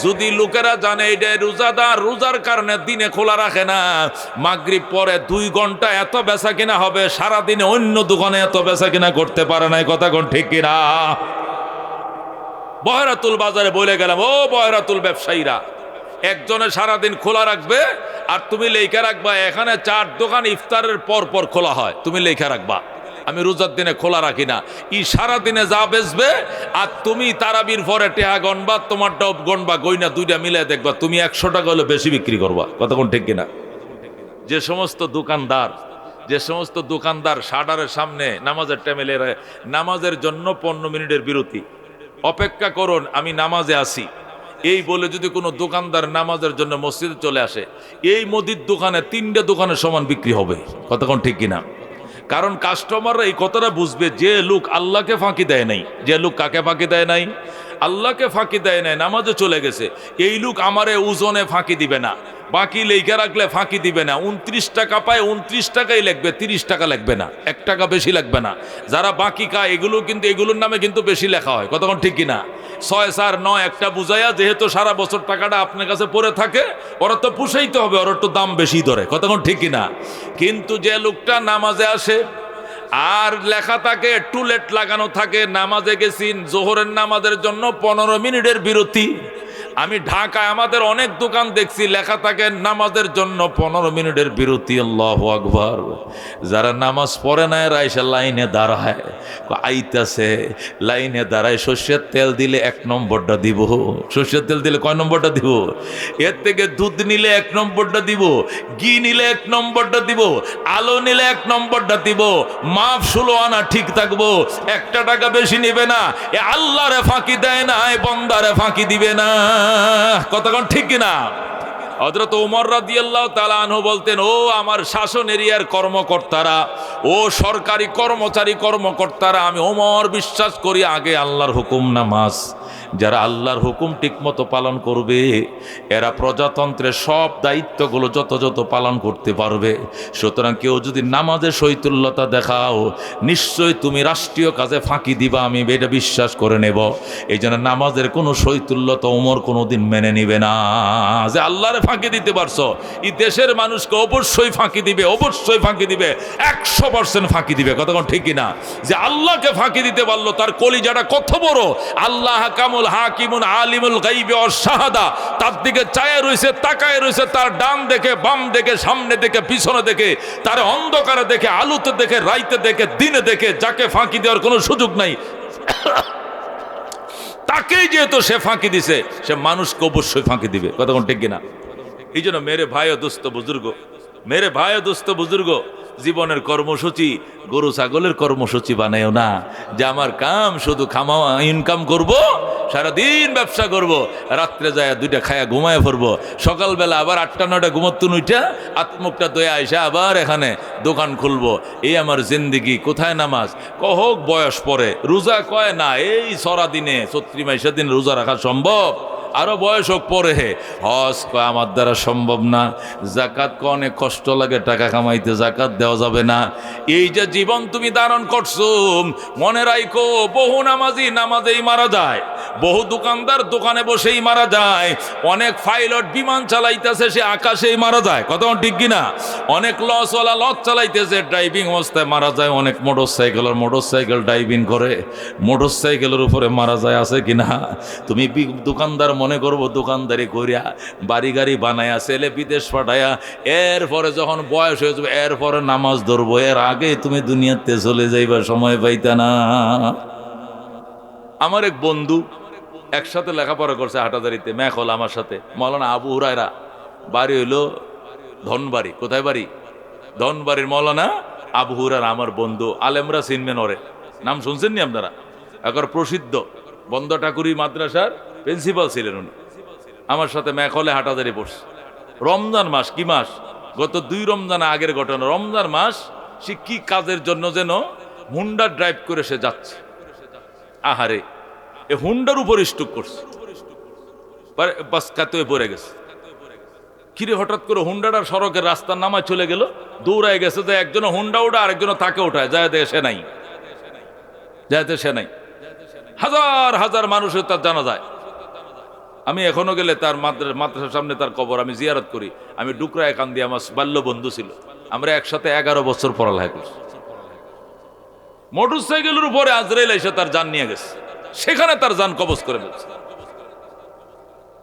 যদি লোকেরা জানে এটা রোজাদার, রোজার কারণে দিনে খোলা রাখে না, মাগরিব পরে 2 ঘন্টা এত বেচা কিনা হবে, সারাদিনে অন্য দোকানে এত বেচা কিনা করতে পারে না। কথা কোন ঠিক কিনা? বহরাতুল বাজারে বলে গেলাম, ও বহরাতুল ব্যবসায়ীরা, একজনে সারাদিন খোলা রাখবে আর তুমি লেখা রাখবা এখানে 4 দোকান ইফতারের পর পর খোলা হয়, তুমি লেখা রাখবা আমি রোজার দিনে খোলা রাখি না। ই সারাদিনে যা বেচবে আর তুমি তারাবির পরে টেহা গণবা, তোমার টপ গণবা, গইনা দুইটা মিলে দেখবা তুমি 100 টাকা হলে বেশি বিক্রি করবা। কথা কোন ঠিক কিনা? যে সমস্ত দোকানদার শাটারের সামনে নামাজের টাইমে নামাজের জন্য 15 মিনিটের বিরতি, অপেক্ষা করুন আমি নামাজে আসি, এই বলে যদি কোনো দোকানদার নামাজের জন্য মসজিদে চলে আসে, এই মুদির দোকানে 3টে দোকানের সমান বিক্রি হবে। কতক্ষণ ঠিক কিনা? কারণ কাস্টমাররা এই কথাটা বুঝবে, যে লোক আল্লাহকে ফাঁকি দেয় নাই, যে লোক কাকে ফাঁকি দেয় নাই? আল্লাহকে ফাঁকি দেয় নাই, নামাজে চলে গেছে, এই লোক আমারে ওজনে ফাঁকি দিবে না, বাকি লেখা রাখলে ফাঁকি দিবে না। 29 টাকা পায়, 29 টাকাই লাগবে, 30 টাকা লাগবে না, 1 টাকা বেশি লাগবে না। যারা বাকি খায় এগুলো কিন্তু এগুলোর নামে কিন্তু বেশি লেখা হয়। কতক্ষণ ঠিক কিনা? 6, 4, 9 একটা বুঝাইয়া, যেহেতু সারা বছর টাকাটা আপনার কাছে পড়ে থাকে, ওরা তো পুষাইতে হবে, ওরা তো দাম বেশি ধরে। কতক্ষণ ঠিক কিনা? কিন্তু যে লোকটা নামাজে আসে আর লেখা থাকে, টুলেট লাগানো থাকে, নামাজে গেছিন, জোহরের নামাজের জন্য 15 মিনিটের বিরতি। আমি ঢাকায় আমাদের অনেক দোকান দেখছি লেখা থাকে নামাজের জন্য 15 মিনিটের বিরতি। আল্লাহু আকবার। যারা নামাজ পড়ে না এরা এসে লাইনে দাঁড়ায়, আইতাছে লাইনে দাঁড়ায়, সর্ষের তেল দিলে 1 নম্বরটা দিব, সর্ষের তেল দিলে কয় নম্বরটা দিব? এর থেকে দুধ নিলে 1 নম্বরটা দিব, ঘি নিলে 1 নম্বরটা দিব, আলো নিলে 1 নম্বরটা দিব, মাপ 16 আনা ঠিক থাকবো, 1 টাকা বেশি নিবে না। এ আল্লাহরে ফাঁকি দেয় না, এ বন্দারে ফাঁকি দিবে না। কতক্ষণ ঠিক কিনা? হযরত ওমর রাদিয়াল্লাহু তাআলা আনহু বলতেন, ও আমার শাসন এরিয়ার কর্মকর্তারা, ও সরকারি কর্মকর্তারা, আমি ওমর বিশ্বাস করি আগে আল্লাহর হুকুম নামাজ। যারা আল্লাহর হুকুম ঠিকমতো পালন করবে এরা প্রজাতন্ত্রের সব দায়িত্বগুলো যথাযথ পালন করতে পারবে। সুতরাং কেউ যদি নামাজে শৈথুল্যতা দেখাও, নিশ্চয়ই তুমি রাষ্ট্রীয় কাজে ফাঁকি দিবা, আমি এটা বিশ্বাস করে নেব। এই জন্য নামাজের কোনো শৈথুল্যতা ওমর কোনোদিন মেনে নিবে না। যে আল্লাহরে ফাঁকি দিতে পারছো, এই দেশের মানুষকে অবশ্যই ফাঁকি দিবে, অবশ্যই ফাঁকি দিবে, 100% ফাঁকি দিবে। কতক্ষণ ঠিক কিনা? যে আল্লাহকে ফাঁকি দিতে পারলো, তার কলিজাটা কত বড়! আল্লাহ কামুল হাকিমুন আলিমুল গাইবি ওয়াশ শাহাদা, তার দিকে চায়ে রয়েছে, তাকায় রয়েছে, তার ডান দেখে, বাম দেখে, সামনে দেখে, পিছনে দেখে, তার অন্ধকারে দেখে, আলোতে দেখে, রাইতে দেখে, দিনে দেখে, যাকে ফাঁকি দেওয়ার কোনো সুযোগ নাই তাকেই যেহেতু সে ফাঁকি দিছে, সে মানুষকে অবশ্যই ফাঁকি দিবে। কতক্ষণ ঠিক কিনা? এই জন্য মেরে ভাই ও দোস্ত বুজুর্গ, জীবনের কর্মসূচি গরু ছাগলের কর্মসূচি বানায়ও না, যে আমার কাম শুধু ইনকাম করব, সারাদিন ব্যবসা করব, রাত্রে যায় 2টা খায়া ঘুমায় পড়বো, সকালবেলা আবার 8টা 9টা ঘুমোত্তুন উঠা আত্মুখটা দয়া আইসা আবার এখানে দোকান খুলবো। এই আমার জিন্দিগি। কোথায় নামাজ? কহক বয়স পরে, রোজা কয় না, এই সরা দিনে 34 মাসের দিন রোজা রাখা সম্ভব? আরো বয়স হোক পরে। হজ কয় আমার দ্বারা সম্ভব না। জাকাত কয় অনেক কষ্ট লাগে টাকা কামাইতে, জাকাত দেওয়া যাবে না। এই যে জীবন তুমি ধারণ করছো, মনে রাখো বহু নামাজি নামাজেই মারা যায়, বহু দোকানদার দোকানে বসেই মারা যায়, অনেক পাইলট বিমান চালাইতেছে সে আকাশেই মারা যায়। কত ঠিক কিনা? অনেক লসওয়ালা লস চালাইতেছে, ড্রাইভিং অবস্থায় মারা যায়। অনেক মোটরসাইকেল ড্রাইভিং করে মোটরসাইকেলের উপরে মারা যায়, আছে কিনা? তুমি দোকানদার মনে করবো দোকানদারি করিয়া বাড়ি গাড়ি বানায়া ছেলে বিদেশ পাঠায়া, এরপরে যখন বয়স হয়ে যাবে এরপরে নামাজ ধরবো, এর আগে তুমি দুনিয়াতে চলে যাইবা, সময় পাইতা না। আমার এক বন্ধু একসাথে লেখাপড়া করছে হাটাদারিতে, মেখল আমার সাথে, মৌলানা আবু হুরায়রা, বাড়ি হইল ধনবাড়ি। কোথায় বাড়ি? ধনবাড়ির মৌলানা আবু হুরায়রা আমার বন্ধু। আলেমরা চিনবেন ওরে, নাম শুনছেন নি আপনারা? একবার প্রসিদ্ধ বন্ধ ঠাকুরি মাদ্রাসার প্রিন্সিপাল ছিলেন উনি। আমার সাথে মেখলে হাটাদারি পড়ছে। রমজান মাস, কি মাস? গত 2 রমজান আগের ঘটনা। রমজান মাস সে কি কাজের জন্য যেন হুন্ডা ড্রাইভ করে সে যাচ্ছে। আহারে, এ হুন্ডার উপর স্ট্রোক করছে। বাস কাতে পড়ে গেছে। কিরে হঠাৎ করে হুন্ডাটার সড়কের রাস্তার নামায় চলে গেল, দৌড়ায় গেছে যে একজন হুন্ডা ওঠা আরেকজন তাকে ওঠায়, যাইতে সে নাই, যাইতে সে নাই। হাজার হাজার মানুষের তার জানা যায়। আমি এখনো গেলে তার মাদ্রাসার সামনে তার কবর আমি জিয়ারত করি। আমি ডুকরায় কান্দি, আমার বাল্য বন্ধু ছিল, আমরা একসাথে 11 বছর পড়ালেখা করছি। মোটর সাইকেলের উপরে আজরাইল এসে তার জান নিয়ে গেছে, সেখানে তার জান কবজ করে ফেলছে।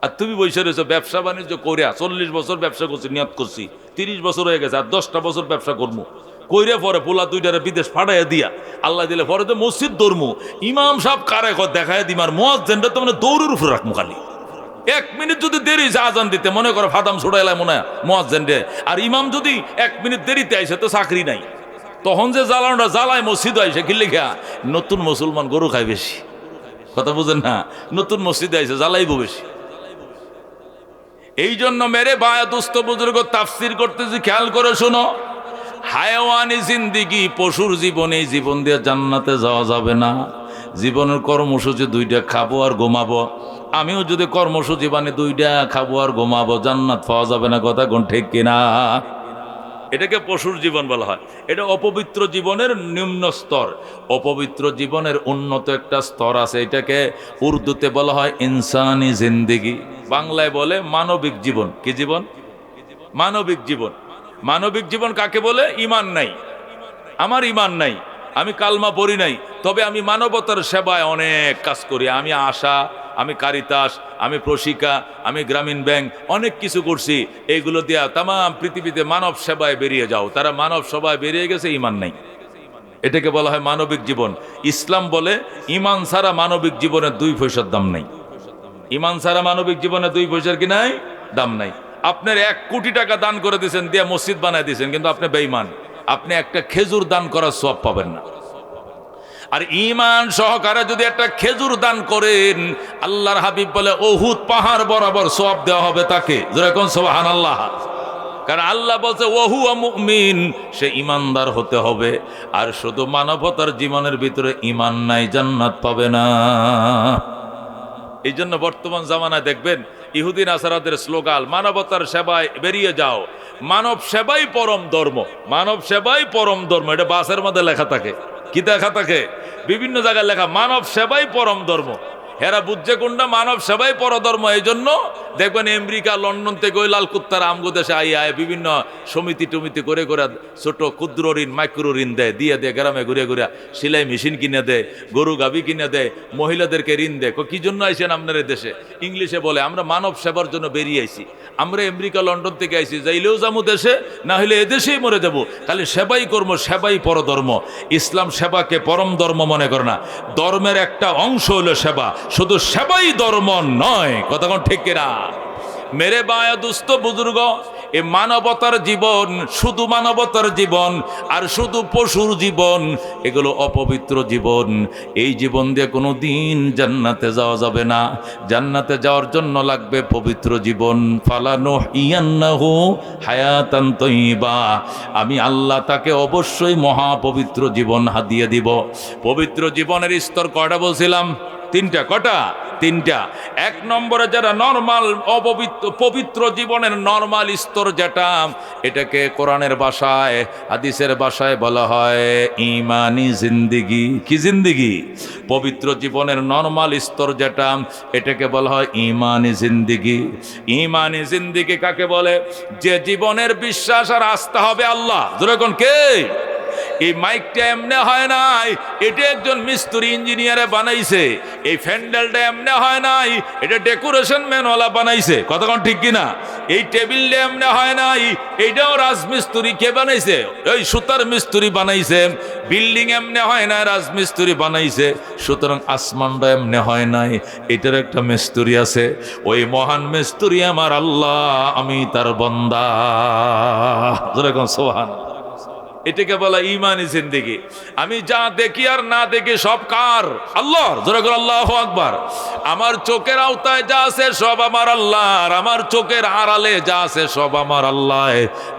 আর তুমি বসে রয়েছো ব্যবসা বাণিজ্য করিয়া, 40 বছর ব্যবসা করছি, নিয়ত করছি, 30 বছর হয়ে গেছে, আর 10টা বছর ব্যবসা করবো কইরে পরে পোলা দুইটারে বিদেশ ফাটাইয়া দিয়া আল্লাহ দিলে পরে তো মসজিদ দৌড়মু, ইমাম সাহেব কারে দেখায় দিমার মুয়াজ্জিনটা তো মানে দৌড়ের উপরে রাখমু খালি। 1 মিনিট যদি দেরি আজান দিতে মনে করো ফাদাম ছুড়াইলাম মনে হয় মুয়াজ্জিন রে, আর ইমাম যদি 1 মিনিট দেরিতে আইসে তো চাকরি নাই। তখন যে জ্বালানোটা জ্বালায় মসজিদ আইসে কি লেখা, নতুন মুসলমান গরু খায় বেশি, কথা বুঝেন না, নতুন মসজিদে আইসে জ্বালাইব বেশি। এই জন্য মেরে বায়া দুস্থ বুজুর্গ তাফসির করতেছি, খেয়াল করে শোনো। হায়াওয়ানি জিন্দিগি, পশুর জীবনে, এই জীবন দিয়ে জান্নাতে যাওয়া যাবে না। জীবনের কর্মসূচি 2টা, খাবো আর ঘুমাবো। আমিও যদি কর্মসূচি বানি 2টা, খাবো আর ঘুমাবো, জান্নাত পাওয়া যাবে না, কথা কোন ঠিক কিনা? এটাকে পশুর জীবন বলা হয়। এটা অপবিত্র জীবনের নিম্ন স্তর। অপবিত্র জীবনের উন্নত একটা স্তর আছে, এটাকে উর্দুতে বলা হয় ইনসানি জিন্দিগি, বাংলায় বলে মানবিক জীবন। কি জীবন? মানবিক জীবন। মানবিক জীবন কাকে বলে? ইমান নাই, আমার ইমান নাই, আমি কালমা পড়ি নাই, তবে আমি মানবতার সেবায় অনেক কাজ করি। আমি আশা, আমি কারিতাস, আমি প্রশিকা, আমি গ্রামীণ ব্যাংক, অনেক কিছু করছি। এইগুলো দিয়া তাম পৃথিবীতে মানব সেবায় বেরিয়ে যাও। তারা মানব সেবায় বেরিয়ে গেছে, ইমান নাই। এটাকে বলা হয় মানবিক জীবন। ইসলাম বলে ইমান ছাড়া মানবিক জীবনের 2 পয়সার দাম নাই। ইমান ছাড়া মানবিক জীবনে 2 পয়সার কি নাই? দাম নাই। আপনার 1 কোটি টাকা দান করে দিয়েছেন, দিয়ে মসজিদ বানায় দিয়েছেন, কিন্তু আপনি বেঈমান, আপনি একটা খেজুর দান করার সওয়াব পাবেন না। আর ঈমান সহকারে যদি একটা খেজুর দান করেন, আল্লাহর হাবিব বলে উহুদ পাহাড় বরাবর সওয়াব দেওয়া হবে তাকে। যেরকম সুবহানাল্লাহ। কারণ আল্লাহ বলছে ওহুয়া মুমিন, সে ইমানদার হতে হবে। আর শুধু মানবতার জীবনের ভিতরে ইমান নাই, জান্নাত পাবে না। এই জন্য বর্তমান জামানায় দেখবেন ইহুদি নাসারাদের স্লোগান, মানবতার সেবায় বেরিয়ে যাও, মানব সেবাই পরম ধর্ম, মানব সেবাই পরম ধর্ম। এটা বাসের মধ্যে লেখা থাকে, কি লেখা থাকে? বিভিন্ন জায়গায় লেখা মানব সেবাই পরম ধর্ম। হেরা বুঝছে কোনটা মানব সেবাই পরধর্ম। এই জন্য দেখবেন আমেরিকা, লন্ডন থেকে ওই লাল কুত্তার আমগো দেশে আয় বিভিন্ন সমিতি টমিতি করে করে ছোট ক্ষুদ্র ঋণ, মাইক্রো ঋণ দেয়, দিয়ে গ্রামে ঘুরে ঘুরে সিলাই মেশিন কিনে দেয়, গরু গাভী কিনে দেয়, মহিলাদেরকে ঋণ দেয়। কি জন্য আইসেন আপনার দেশে? ইংলিশে বলে আমরা মানব সেবার জন্য বেরিয়ে আইছি, আমরা আমেরিকা লন্ডন থেকে আইছি, যাইলেও যাবো দেশে, না হলে এদেশেই মরে যাব, খালি সেবাই কর্ম, সেবাই পরধর্ম। ইসলাম সেবাকে পরম ধর্ম মনে করে না। ধর্মের একটা অংশ হলো সেবা, শুধু সেবাই ধর্ম নয়, কথা কোন ঠিক কিনা? মেরে বায়া দুস্থ বুজুর্গ, এ মানবতার জীবন, শুধু মানবতার জীবন আর শুধু পশুর জীবন, এগুলো অপবিত্র জীবন। এই জীবন দিয়ে কোনো দিন জান্নাতে যাওয়া যাবে না। জান্নাতে যাওয়ার জন্য লাগবে পবিত্র জীবন। ফালানুহিয়ান্নাহু হায়াতান তাইয়্যিবা, আমি আল্লাহ তাকে অবশ্যই মহাপবিত্র জীবন হাদিয়ে দিব। পবিত্র জীবনের স্তর কয়টা বলছিলাম? 3টা। কটা? 3টা। 1 নম্বরে যারা নরমাল অপবিত্র, পবিত্র জীবনের নরমাল স্তর যেটা, এটাকে কোরআনের ভাষায়, হাদিসের ভাষায় বলা হয় ঈমানি জিন্দিগি। কি জিন্দিগি? পবিত্র জীবনের নরমাল স্তর যেটা, এটাকে বলা হয় ঈমানি জিন্দিগি। ঈমানি জিন্দিগি কাকে বলে? যে জীবনের বিশ্বাস আর আস্থা হবে আল্লাহ। যেরকম কে? এই মাইকটা এমনি হয় নাই, এটা একজন মিস্ত্রি ইঞ্জিনিয়ারে বানাইছে। এই ফ্যান্ডেলটা এমনি হয় নাই, এটা ডেকোরেশন ম্যানওয়ালা বানাইছে। কতক্ষণ ঠিক কিনা? এই টেবিলটা এমনি হয় নাই, এইটাও রাজমিস্ত্রি কে বানাইছে? ওই সুতার মিস্ত্রি বানাইছে। বিল্ডিং এমনি হয় না, রাজমিস্ত্রি বানাইছে। সুতরাং আসমানটা এমনি হয় নাই, এটার একটা মিস্ত্রি আছে। ওই মহান মিস্ত্রি আমার আল্লাহ, আমি তার বান্দা। যেরকম সুবহানাল্লাহ। এটাকে বলা ইমানি জিন্দেগি। আমি যা দেখি আর না দেখি সব কার? আল্লাহর। জোরে করে আল্লাহু আকবার। আমার চোখের আওতায় যা আছে সব আমার আল্লাহর, আমার চোখের আড়ালে যা আছে সব আমার আল্লাহ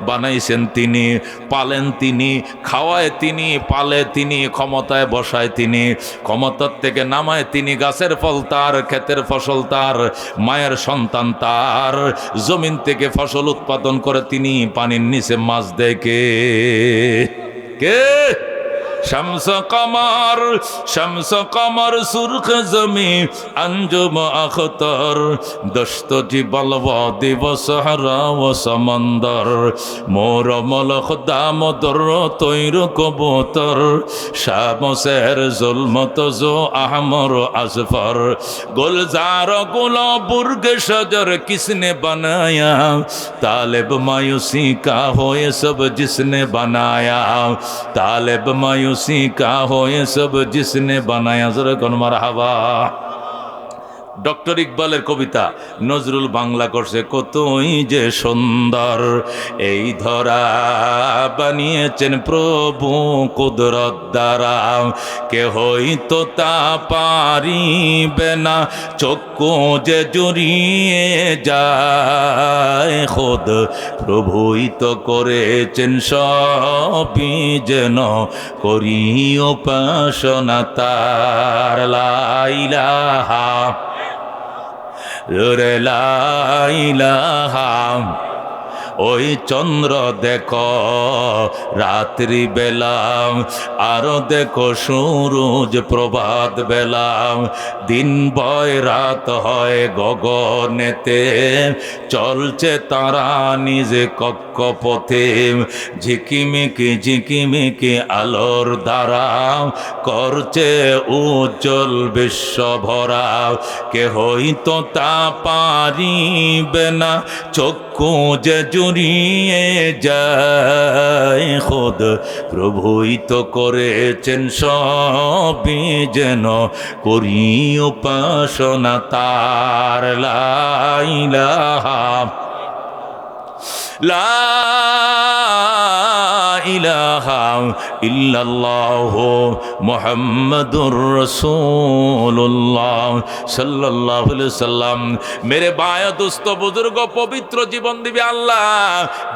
বানাইছেন তিনি, পালেন তিনি, খাওয়ায় তিনি, পালে তিনি, ক্ষমতায় বসায় তিনি, ক্ষমতার থেকে নামায় তিনি, গাছের ফল তার, ক্ষেতের ফসল তার, মায়ের সন্তান তার, জমিন থেকে ফসল উৎপাদন করে তিনি, পানির নিচে মাছ দেখে কে? শামস কমর, শামস কমর সুরখ জমি अंजुम अख्तर दस्त जिबल दिवस हरा व समंदर मोर मलख दामोदर तैर कबूतर शामसेर जुल्मत जो अहमर असफर गुलजार गुलाबुर्ग शजर किसने बनाया तालिब मायूसी का हो ये सब जिसने बनाया तालिब मायूसी का हो ये सब जिसने बनाया जरा कौन मरहबा। ডক্টর ইকবালের কবিতা নজরুল বাংলা করছে কতই যে সুন্দর এই ধরা বানিয়েছেন প্রভু কুদরত দ্বারা কেহই তো তা পারিবে না চক্ষু যে জুড়িয়ে যায় খোদ প্রভুই তো করেছেন সবই যেন করি উপাসনা তার লা ইলাহা লা ইলাহা। ওই চন্দ্র দেখো রাত্রি বেলা আরো দেখো সূরজ প্রভাত বেলা দিন বয় রাত হয় গগনেতে চলছে তারা নিজে কক্ষপথে ঝিকিমিকি ঝিকিমিকি আলোর দ্বারা করছে উজ্জ্বল বিশ্ব ভরা কেহই তো তা পারিবে না চক্ষু যে জুড়িয়ে যায় খোদ প্রভুই তো করেছেন সবই যেন করি উপাসনা তার লা ইলাহা লা ইলাহা ইল্লাল্লাহু মুহাম্মাদুর রাসূলুল্লাহ সাল্লাল্লাহু আলাইহি সাল্লাম। মেরে ভাই দোস্ত বুজুর্গ পবিত্র জীবন দিবে আল্লাহ,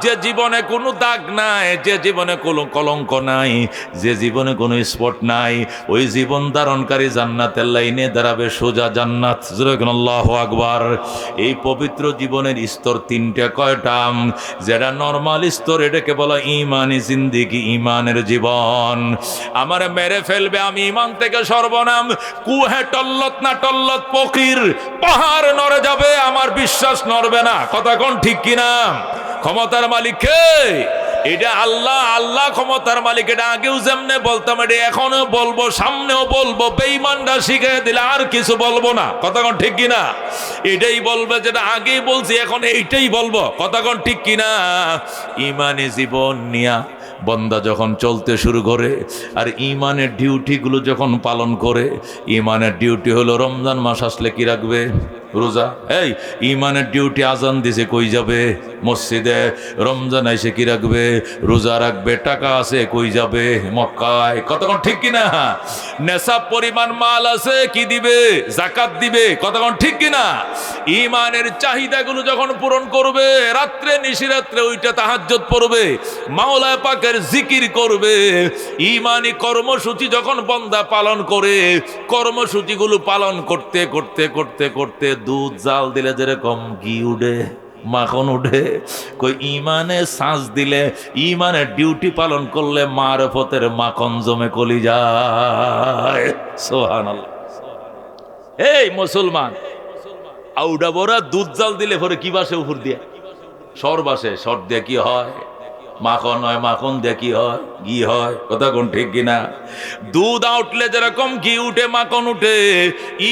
যে জীবনে কোনো দাগ নাই, যে জীবনে কোনো কলঙ্ক নাই, যে জীবনে কোনো স্পট নাই, ওই জীবন ধারণকারী জান্নাতের লাইনে দাঁড়াবে সোজা জান্নাত। আল্লাহু আকবার। এই পবিত্র জীবনের স্তর তিনটা। কয়টা? যেটা নরমাল স্তর এটাকে বলা ইমানি জিন্দেগি, ইমানের জীবন। আমার মেরে ফেলবে আমি ইমান থেকে সর্বনাম, কুহে টল্লত না টল্লত ফকির, পাহাড় নড়ে যাবে আমার বিশ্বাস নড়বে না। কথা কোন ঠিক কিনা? ক্ষমতার মালিক কে? এটা আল্লাহ। আল্লাহ ক্ষমতার মালিক। এটা আগেও যেমনে বলতাম এটা এখনো বলবো, সামনেও বলবো। বেঈমানরা শিখিয়ে দিলে আর কিছু বলবো না। কথা কোন ঠিক কিনা? এটাই বলবে যেটা আগেই বলছি, এখন এইটাই বলবো। কথা কোন ঠিক কিনা? ইমানি জীবন নিয়া বন্দা যখন চলতে শুরু করে আর ইমানের ডিউটিগুলো যখন পালন করে, ইমানের ডিউটি হলো রমজান মাস আসলে কি রাখবে? রোজা। এই ইমানের ডিউটি আজান দিছে কই যাবে? মসজিদে। রমজান এসে কি রাখবে? রোজা রাখবে। টাকা আছে কই যাবে? মক্কায়। কতক্ষণ ঠিক কিনা? নেশাব পরিমাণ মাল আছে কি দিবে? যাকাত দিবে। কতক্ষণ ঠিক কিনা? ইমানের চাহিদাগুলো যখন পূরণ করবে, রাত্রে নিশিরাত্রে ওইটা তাহাজ্জুদ পড়বে, মাওলা পাকের জিকির করবে। ইমানি কর্মসূচি যখন বান্দা পালন করে, কর্মসূচিগুলো পালন করতে করতে করতে করতে দুধ জাল দিলে যেরকম ঘি উঠে, মাখন উঠে, কই ইমানে শ্বাস দিলে, ইমানের ডিউটি পালন করলে মারফতের মাখন জমে কলিজায়। সুবহানাল্লাহ। এই মুসলমান, আউডা বড়া দুধ জাল দিলে পরে কি বাসে? উপর দিয়ে সর বাসে। সর দিয়ে কি হয়? মাখন হয়। মাখন দিয়ে কি হয়? ঘি হয়। কথা কোন ঠিক কিনা? দুধ আউটলে যেরকম ঘি উঠে, মাখন উঠে,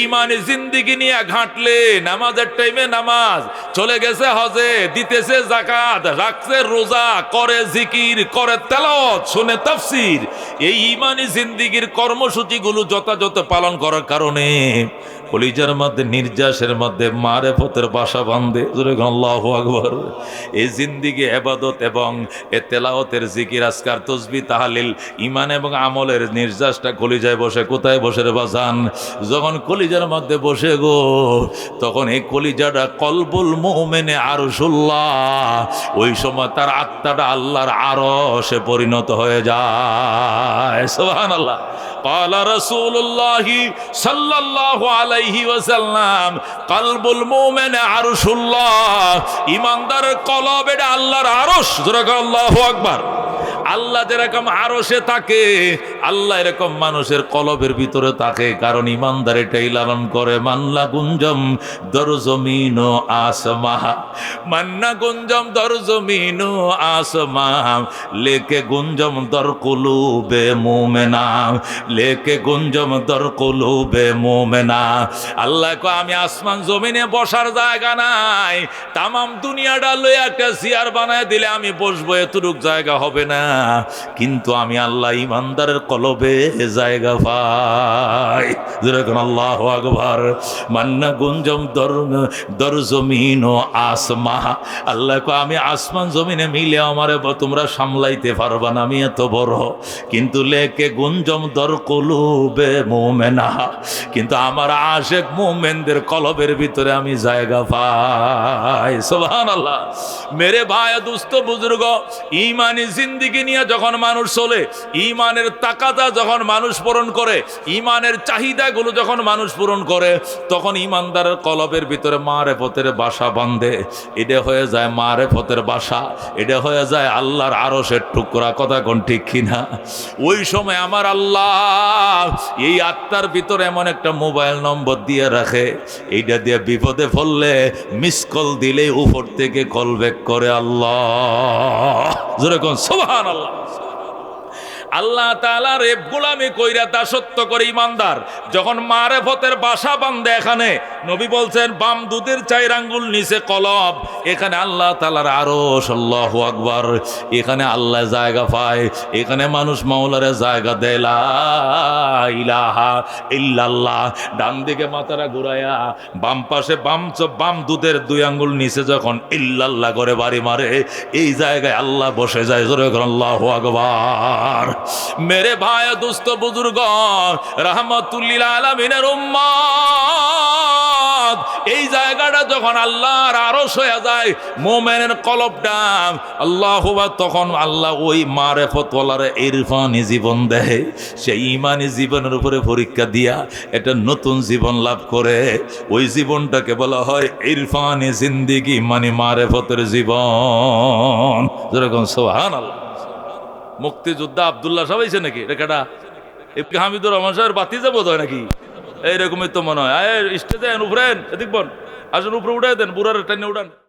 ইমানি জিন্দিগি নিয়ে ঘাটলে, নামাজের টাইমে নামাজ, চলে গেছে হজে, দিতেছে যাকাত, রাখছে রোজা, করে জিকির, করে তেলাওয়াত, শুনে তাফসীর, এই ইমানি জিন্দিগির কর্মসূচিগুলো যথাযথ পালন করার কারণে কলিজার মধ্যে নির্যাসের মধ্যে মারেফতের বাসা বাঁধে। আল্লাহু আকবার। এই জিন্দিগি ইবাদত এবং এ তেলাওয়াতের জিকির আজকার তসবিহ তাহলিল ঈমান এবং আমলের নির্যাসটা কলিজায় বসে। কোথায় বসে রে বাজান? যখন কলিজার মধ্যে বসে গো, তখন এই কলিজাটা কলবুল মুমিনে আরশুল্লাহ, ওই সময় তার আত্মাটা আল্লাহর আরশে পরিণত হয়ে যায়। সুবহানাল্লাহ। ক্বালা রাসূলুল্লাহ সাল্লাল্লাহু আলাইহি ওয়াসাল্লাম, কলবুল মুমিনে আরশুল্লাহ, ঈমানদারের কলব এটা আল্লাহর আরশ। জোরে বলো আল্লাহু আকবার। আল্লাহ যেরকম আরশে থাকে, আল্লাহ এরকম মানুষের কলবের ভিতরে থাকে। কারণ ইমানদার এটাই লালন করে, মান্না গুঞ্জম দর জমিন ও আসমা, মান্না গুঞ্জম দর জমিন ও আসমা, লেকে গুঞ্জম দর কুলুবে মুমিনা, লেকে গুঞ্জম দর কুলুবে মুমিনা। আল্লাহ কয় আমি আসমান জমিনে বসার জায়গা নাই, তামাম দুনিয়াটা লয়ে একটা চেয়ার বানায় দিলে আমি বসবো, এতটুক জায়গা হবে না। কিন্তু আমি আল্লাহ ইমানদারের কলবে জায়গা পাই। যেরকম আল্লাহু আকবার। মান্না গুঞ্জম দর জমিন ও আসমা, আল্লাহ কয় আমি আসমান জমিনে মিলে আমারে তোমরা সামলাইতে পারবা না, আমি এত বড়। কিন্তু লেকে গুঞ্জম দর কুলুবে মুমিনা, কিন্তু আমার আশিক মুমিনদের কলবের ভিতরে আমি জায়গা পাই। সুবহানাল্লাহ। মেরে ভাই দোস্ত বুজুর্গ, ঈমানি জিন্দেগি নিয়ে যখন মানুষ চলে, ঈমানের তাকাদা যখন মানুষ পূরণ করে, ঈমানের চাহিদাগুলো যখন মানুষ পূরণ করে, তখন ঈমানদারের কলবের ভিতরে মারেফতের বাসা বাঁধে। এটা হয়ে যায় মারেফতের বাসা, এটা হয়ে যায় আল্লাহর আরশের টুকরা। কথা কোন ঠিক কিনা? ওই সময় আমার আল্লাহ এই আত্মার ভিতরে এমন একটা মোবাইল নম্বর দিয়ে রাখে, এইটা দিয়ে বিপদে পড়লে মিস কল দিলেই উপর থেকে কল ব্যাক করে আল্লাহ। যেরকম সুবহানাল্লাহ। আল্লাহ তাআলার গোলামি কইরা দাসত্ব করে ইমানদার যখন মারেফতের বাসা বাঁধে, এখানে নবী বলছেন বাম দুধের 4 আঙ্গুল নিচে কলব, এখানে আল্লাহ তাআলার আরশ। আল্লাহু আকবার। এখানে আল্লাহ জায়গা পায়, এখানে মানুষ মাওলারে জায়গা দেয়। লা ইলাহা ইল্লাল্লাহ। ডান দিকে মাথাটা ঘুরায়া বাম পাশে বাম দুধের 2 আঙ্গুল নিচে যখন ইল্লাল্লাহ করে বাড়ি মারে, এই জায়গায় আল্লাহ বসে যায়। জোরে বলুন আল্লাহু আকবার। মেরে ভাই দোস্ত বুজুর্গ, রাহমাতুল লিল আলামিনের উম্মত, এই জায়গাটা যখন আল্লাহর আরশ হয়ে যায়, মুমিনের কলবটা আল্লাহু আকবার, তখন আল্লাহ ওই মারেফতওয়ালারে ইরফানি জীবন দেয়। সেই ঈমানি জীবনের উপরে পরীক্ষা দিয়া একটা নতুন জীবন লাভ করে। ওই জীবনটাকে বলা হয় ইরফানি জিন্দেগি, মানে মারেফতের জীবন। যেরকম সুবহানাল্লাহ। মুক্তিযোদ্ধা আব্দুল্লাহ সাহেব আইছে নাকি? এটা হামিদুর রহমান সাহেবের বাতি যাবো তো নাকি? এইরকমই তো মনে হয়। স্টেজে উপরে এদিক বন আসুন, উপরে উঠাই দেন, বুড়ার টেনে উঠান।